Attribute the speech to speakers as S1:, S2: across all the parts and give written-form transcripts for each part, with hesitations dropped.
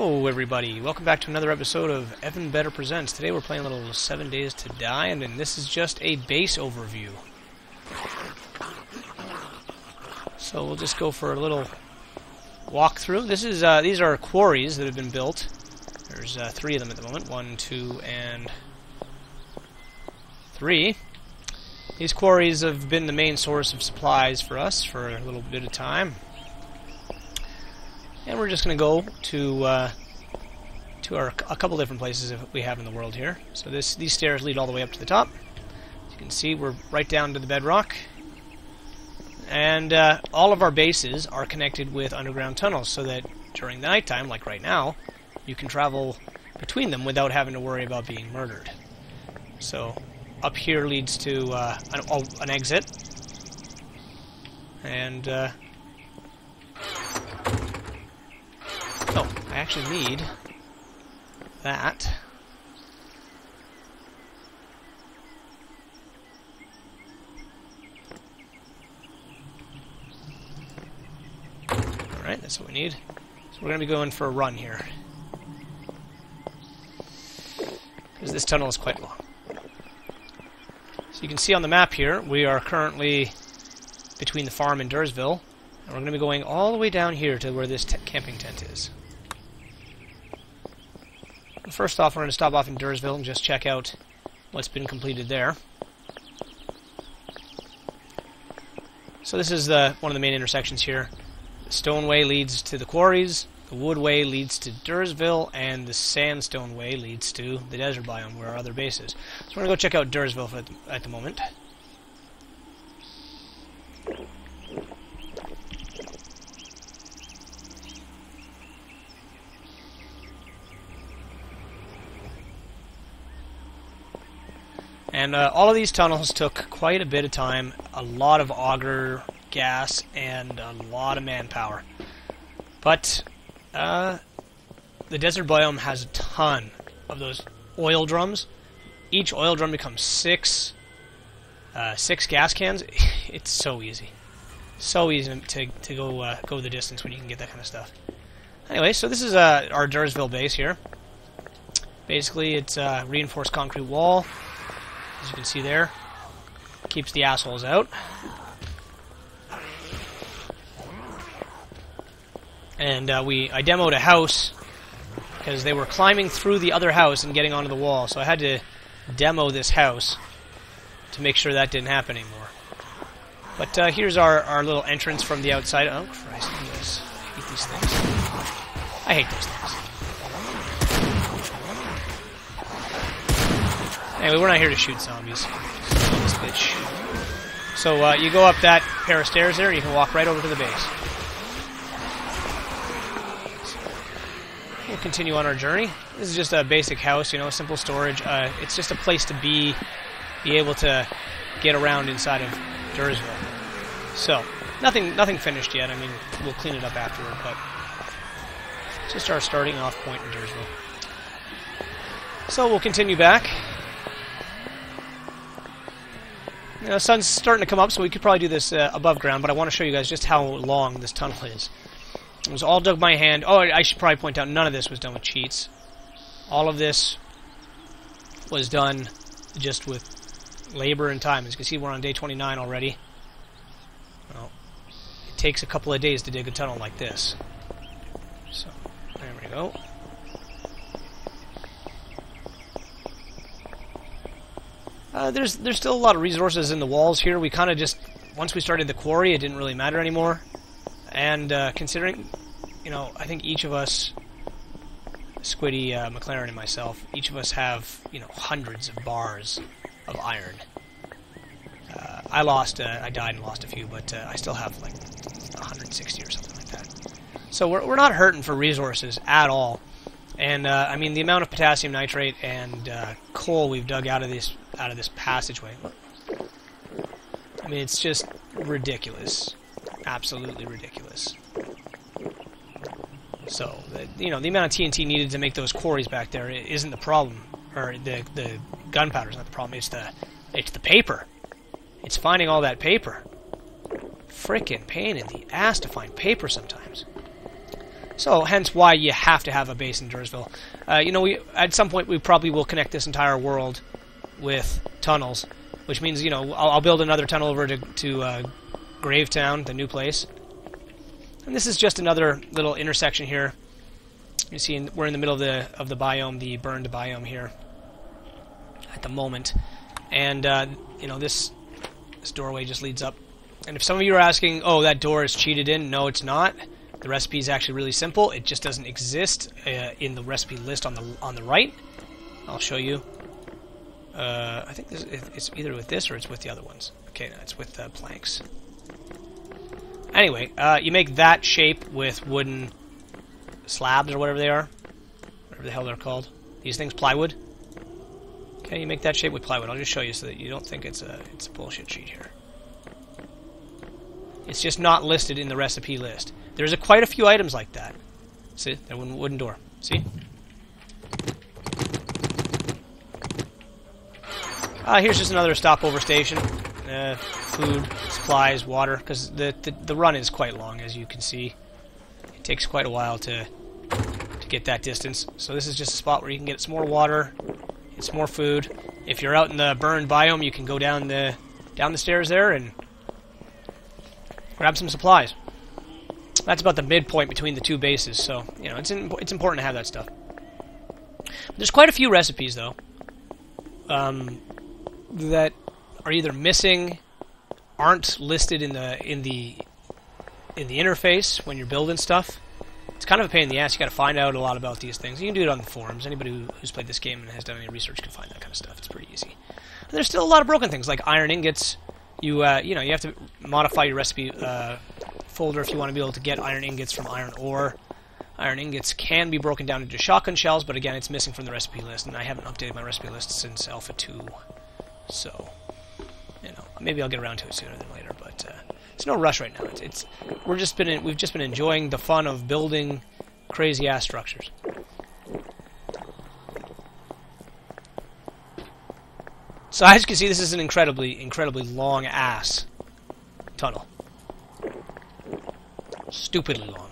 S1: Hello everybody, welcome back to another episode of Evan Better Presents. Today we're playing a little 7 Days to Die, and this is just a base overview. So we'll just go for a little walkthrough. These are quarries that have been built. There's 3 of them at the moment. 1, 2, and 3. These quarries have been the main source of supplies for us for a little bit of time. And we're just going to go to a couple different places that we have in the world here. So these stairs lead all the way up to the top. As you can see, we're right down to the bedrock. And all of our bases are connected with underground tunnels, so that during the nighttime, like right now, you can travel between them without having to worry about being murdered. So up here leads to an exit. And oh, I actually need that. Alright, that's what we need. So we're going to be going for a run here, because this tunnel is quite long. So you can see on the map here, we are currently between the farm and Dursville. And we're going to be going all the way down here to where this camping tent is. First off, we're going to stop off in Dursville and just check out what's been completed there. So this is one of the main intersections here. The stone way leads to the quarries, the wood way leads to Dursville, and the sandstone way leads to the desert biome where our other base is. So we're going to go check out Dursville at the moment. And all of these tunnels took quite a bit of time, a lot of auger gas, and a lot of manpower. But the desert biome has a ton of those oil drums. Each oil drum becomes six gas cans. It's so easy. So easy to go the distance when you can get that kind of stuff. Anyway, so this is our Dursville base here. Basically, it's a reinforced concrete wall. As you can see there, keeps the assholes out. And I demoed a house because they were climbing through the other house and getting onto the wall, so I had to demo this house to make sure that didn't happen anymore. But here's our little entrance from the outside. Oh Christ, look at this. I hate these things. I hate those things. Anyway, we're not here to shoot zombies. This bitch. So you go up that pair of stairs there, and you can walk right over to the base. So we'll continue on our journey. This is just a basic house, simple storage. It's just a place to be able to get around inside of Dursville. So nothing finished yet. I mean, we'll clean it up afterward, but it's just our starting off point in Dursville. So we'll continue back. The sun's starting to come up, so we could probably do this above ground, but I want to show you guys just how long this tunnel is. It was all dug by hand. Oh, I should probably point out, none of this was done with cheats. All of this was done just with labor and time. As you can see, we're on day 29 already. Well, it takes a couple of days to dig a tunnel like this. So, there we go. There's still a lot of resources in the walls here. We kind of just, once we started the quarry, it didn't really matter anymore. And considering, I think each of us, Squiddy, McLaren, and myself, each of us have, hundreds of bars of iron. I died and lost a few, but I still have like 160 or something like that. So we're not hurting for resources at all. And I mean, the amount of potassium nitrate and coal we've dug out of this passageway, I mean, it's just ridiculous, absolutely ridiculous. So the amount of TNT needed to make those quarries back there isn't the problem, or the gunpowder's not the problem. It's the paper. It's finding all that paper. Frickin' pain in the ass to find paper sometimes. So, hence why you have to have a base in Dursville. You know, at some point we probably will connect this entire world with tunnels, which means, you know, I'll build another tunnel over to Gravetown, the new place. And this is just another little intersection here. You see, we're in the middle of the biome, the burned biome here at the moment. And, you know, this doorway just leads up. And if some of you are asking, oh, that door is cheated in, no, it's not. The recipe is actually really simple. It just doesn't exist in the recipe list on the right. I'll show you. I think it's either with this or it's with the other ones. Okay, no, it's with planks. Anyway, you make that shape with wooden slabs or whatever they are. Whatever the hell they're called. These things, plywood. Okay, you make that shape with plywood. I'll just show you so that you don't think it's a bullshit sheet here. It's just not listed in the recipe list. There's quite a few items like that. See? That wooden door. See? Here's just another stopover station. Food, supplies, water, because the run is quite long, as you can see. It takes quite a while to get that distance. So this is just a spot where you can get some more water, get some more food. If you're out in the burned biome, you can go down the stairs there and grab some supplies. That's about the midpoint between the two bases, so you know it's important to have that stuff. There's quite a few recipes though that are either missing, aren't listed in the interface when you're building stuff. It's kind of a pain in the ass. You got to find out a lot about these things. You can do it on the forums. Anybody who's played this game and has done any research can find that kind of stuff. It's pretty easy. And there's still a lot of broken things like iron ingots. You know, you have to modify your recipe folder if you want to be able to get iron ingots from iron ore. Iron ingots can be broken down into shotgun shells, but again, it's missing from the recipe list, and I haven't updated my recipe list since Alpha 2. So, you know, maybe I'll get around to it sooner than later, but it's no rush right now. We've just been enjoying the fun of building crazy ass structures. So as you can see, this is an incredibly long ass tunnel. Stupidly long.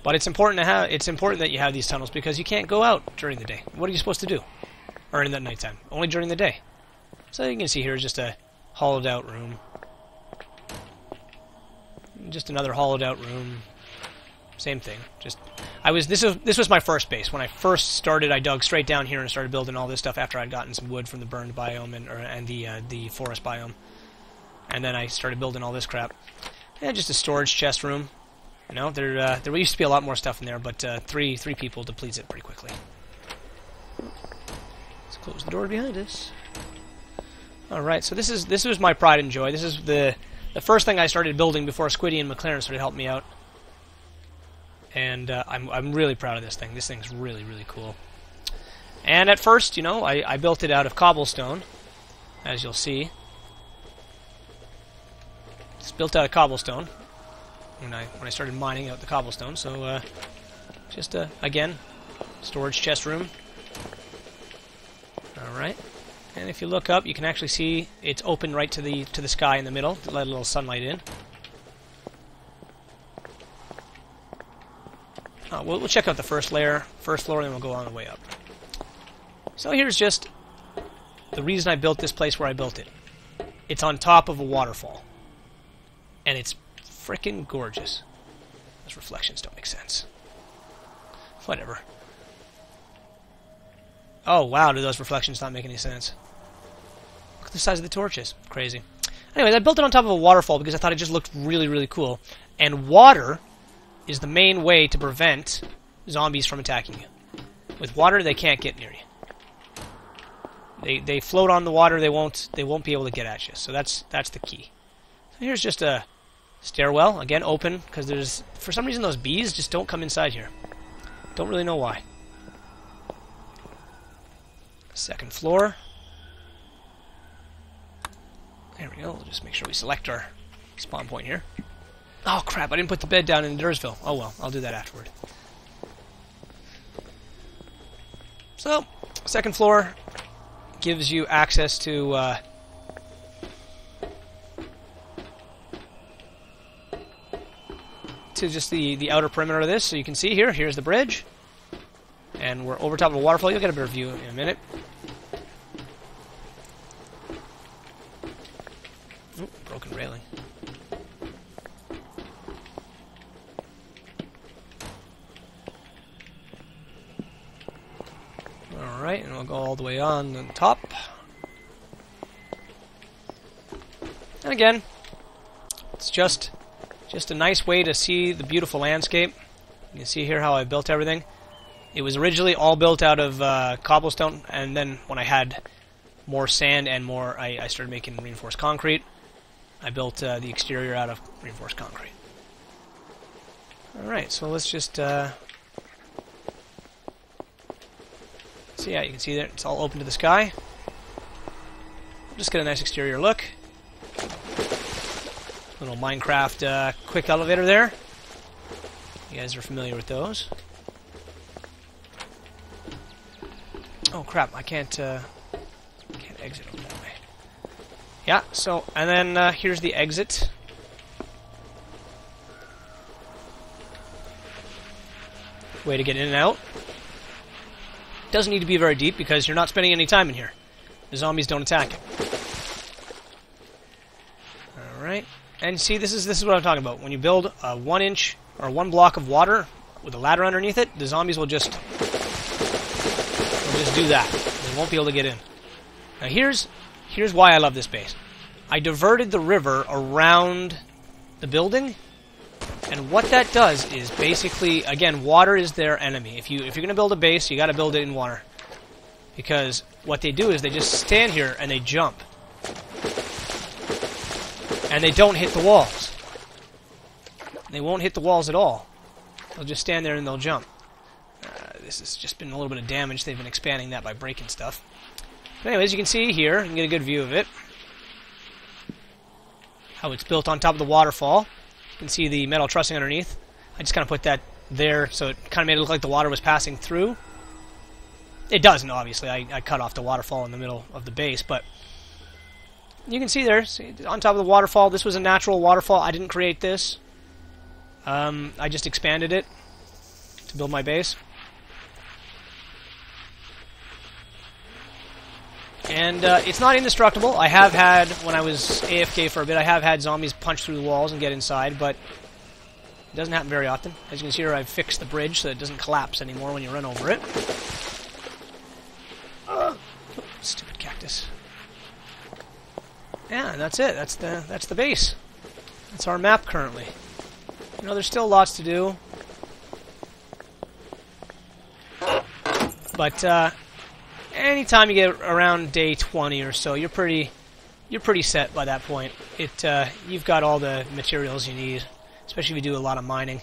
S1: But it's important that you have these tunnels because you can't go out during the day. What are you supposed to do? Or in the nighttime? Only during the day. So you can see here is just a hollowed out room. Just another hollowed out room. Same thing. This was my first base. When I first started, I dug straight down here and started building all this stuff after I'd gotten some wood from the burned biome and the forest biome. And then I started building all this crap. And just a storage chest room. You know, there used to be a lot more stuff in there, but three people depletes it pretty quickly. Let's close the door behind us. All right, so this was my pride and joy. This is the first thing I started building before Squiddy and McLaren started helping me out. And I'm really proud of this thing. This thing's really cool. And at first, you know, I built it out of cobblestone, as you'll see. It's built out of cobblestone when I started mining out the cobblestone. So just again, storage chest room. All right. And if you look up, you can actually see it's open right to the sky in the middle to let a little sunlight in. We'll check out the first floor, and then we'll go on the way up. So here's just the reason I built this place where I built it. It's on top of a waterfall. And it's frickin' gorgeous. Those reflections don't make sense. Whatever. Oh, wow, do those reflections not make any sense? Look at the size of the torches. Crazy. Anyways, I built it on top of a waterfall because I thought it just looked really cool. And water is the main way to prevent zombies from attacking you. With water, they can't get near you. They float on the water. They won't be able to get at you. So that's the key. So here's just a stairwell, again open, because for some reason those bees just don't come inside here. Don't really know why. Second floor. There we go. We'll just make sure we select our spawn point here. Oh crap, I didn't put the bed down in Dursville. Oh well, I'll do that afterward. So, second floor gives you access to to just the outer perimeter of this. So you can see here's the bridge. And we're over top of a waterfall. You'll get a better view in a minute. Ooh, broken railing. Alright, and we'll go all the way on the top. And again, it's just a nice way to see the beautiful landscape. You can see here how I built everything. It was originally all built out of cobblestone, and then when I had more sand and more, I started making reinforced concrete. I built the exterior out of reinforced concrete. Alright, so let's just... so yeah, you can see that it's all open to the sky. Just get a nice exterior look. Little Minecraft quick elevator there. You guys are familiar with those. Oh crap! I can't exit over that way. Yeah. So and then here's the exit. Way to get in and out. Doesn't need to be very deep because you're not spending any time in here. The zombies don't attack it. All right. And see, this is what I'm talking about. When you build a 1 inch or 1 block of water with a ladder underneath it, the zombies will just do that. They won't be able to get in. Now here's why I love this base. I diverted the river around the building, and what that does is basically, again, water is their enemy. If you're going to build a base, you got to build it in water, because what they do is they just stand here and they jump. And they don't hit the walls. They won't hit the walls at all. They'll just stand there and they'll jump. This has just been a little bit of damage. They've been expanding that by breaking stuff. But anyways, you can see here, you can get a good view of it. How it's built on top of the waterfall. You can see the metal trussing underneath. I just kind of put that there so it kind of made it look like the water was passing through. It doesn't, obviously. I cut off the waterfall in the middle of the base, but you can see there, see, on top of the waterfall, this was a natural waterfall. I didn't create this. I just expanded it to build my base. And it's not indestructible. I have had, when I was AFK for a bit, I have had zombies punch through the walls and get inside, but it doesn't happen very often. As you can see here, I've fixed the bridge so it doesn't collapse anymore when you run over it. Stupid cactus. Yeah, and that's it. That's the base. That's our map currently. You know, there's still lots to do. But anytime you get around day 20 or so, you're pretty set by that point. You've got all the materials you need, especially if you do a lot of mining.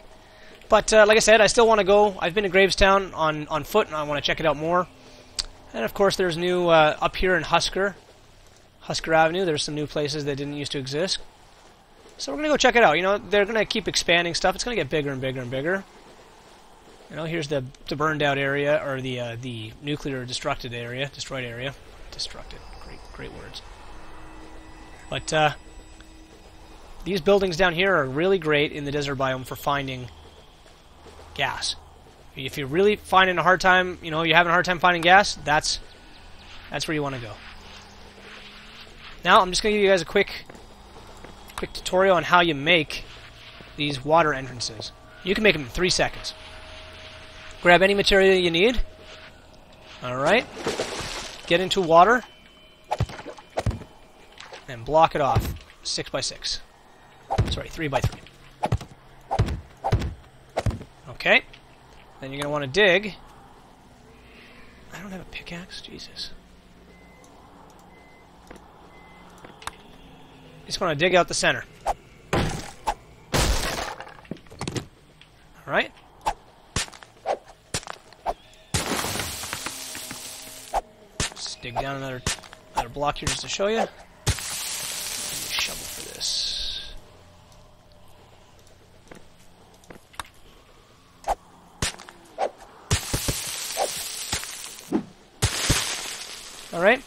S1: But like I said, I still want to go. I've been to Gravestown on foot, and I want to check it out more. And of course, there's new up here in Husker Avenue. There's some new places that didn't used to exist. So we're gonna go check it out. You know, they're gonna keep expanding stuff. It's gonna get bigger and bigger and bigger. You know, here's the burned out area, or the nuclear destroyed area. Destructed. Great words. But these buildings down here are really great in the desert biome for finding gas. If you're really finding a hard time, you know, you're having a hard time finding gas, that's where you want to go. Now I'm just gonna give you guys a quick tutorial on how you make these water entrances. You can make them in 3 seconds. Grab any material you need. Alright. Get into water. And block it off. 6 by 6. Sorry, 3 by 3. Okay. Then you're going to want to dig. I don't have a pickaxe. Jesus. Just want to dig out the center. Alright. Just dig down another block here just to show you. Shovel for this. Alright.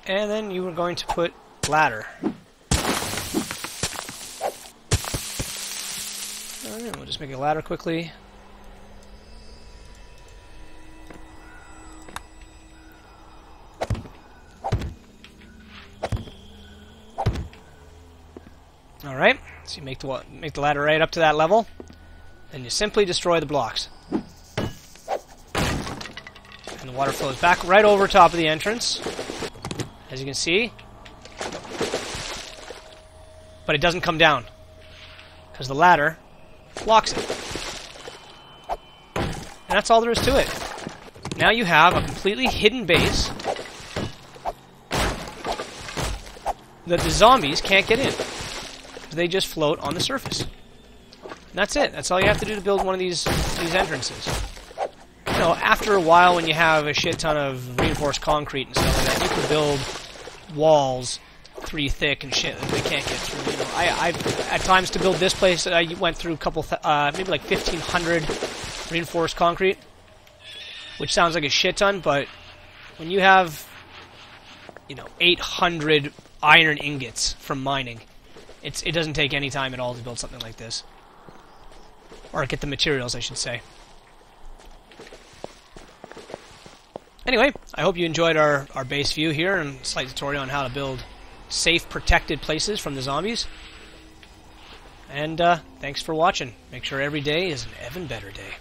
S1: And then you are going to put ladder. just make a ladder quickly. Alright, so you make the ladder right up to that level, and you simply destroy the blocks. And the water flows back right over top of the entrance, as you can see. But it doesn't come down, because the ladder blocks it. And that's all there is to it. Now you have a completely hidden base that the zombies can't get in. They just float on the surface. And that's it. That's all you have to do to build one of these entrances. You know, after a while, when you have a shit ton of reinforced concrete and stuff like that, you can build walls 3 thick and shit that they can't get through. You know, I at times to build this place, I went through a couple, maybe like 1,500 reinforced concrete, which sounds like a shit ton, but when you have, you know, 800 iron ingots from mining, it doesn't take any time at all to build something like this. Or get the materials, I should say. Anyway, I hope you enjoyed our base view here and a slight tutorial on how to build safe, protected places from the zombies. And thanks for watching. Make sure every day is an even better day.